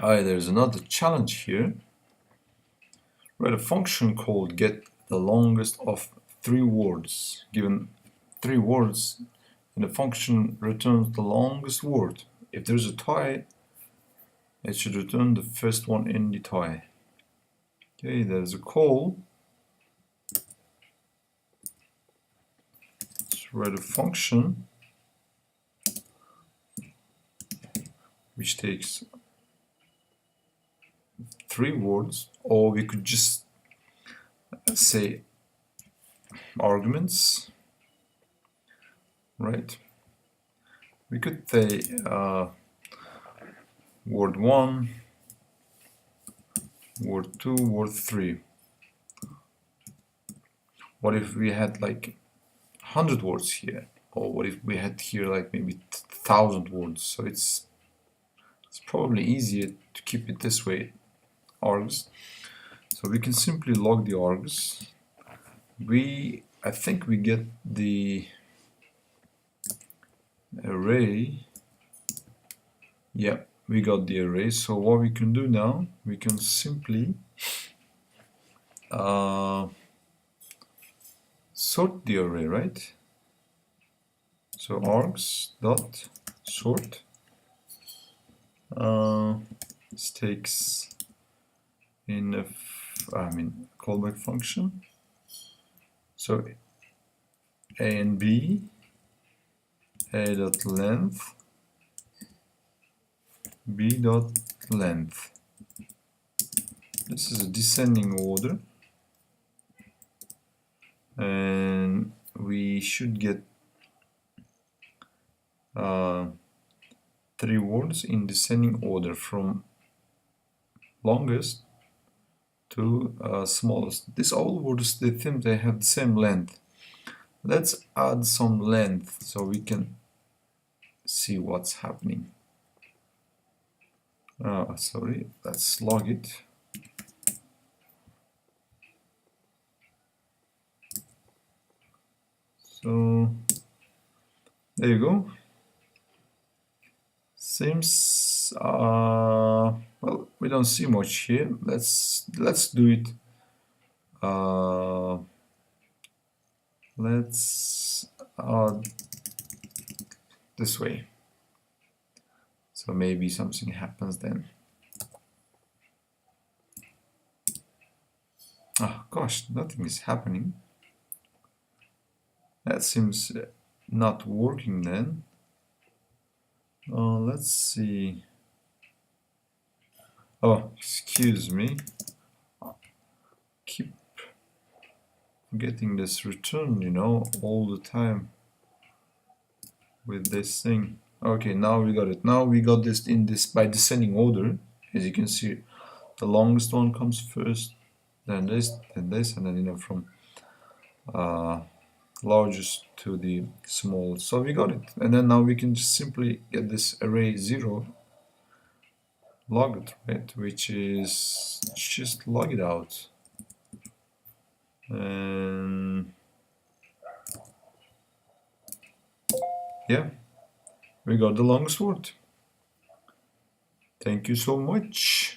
Alright, there's another challenge here. Write a function called get the longest of 3 words. Given 3 words, and the function returns the longest word. If there's a tie, it should return the first one in the tie. Okay, there's a call. Let's write a function which takes 3 words, or we could just say arguments, right? We could say word 1, word 2, word 3. What if we had like 100 words here? Or what if we had here like maybe 1,000 words? So it's probably easier to keep it this way, args. So we can simply log the args. I think we get the array. Yeah, we got the array. So what we can do now, we can simply sort the array, right? So args dot sort this takes in a callback function. So a and b, a dot length, b dot length. This is a descending order, and we should get 3 words in descending order from longest to smallest. These all words, they think they have the same length. Let's add some length so we can see what's happening. Sorry, let's log it. So there you go. Seems well, we don't see much here. Let's do it. Let's this way. So maybe something happens then. Oh gosh, nothing is happening. That seems not working then. Let's see. Oh, excuse me. Keep getting this return, you know, all the time with this thing. Okay, now we got it. Now we got this in this by descending order. As you can see, the longest one comes first, then this, and then, you know, from largest to the smallest. So we got it, and then now we can just simply get this array 0 logged, right, which is just log it out, and yeah, we got the longest word. Thank you so much.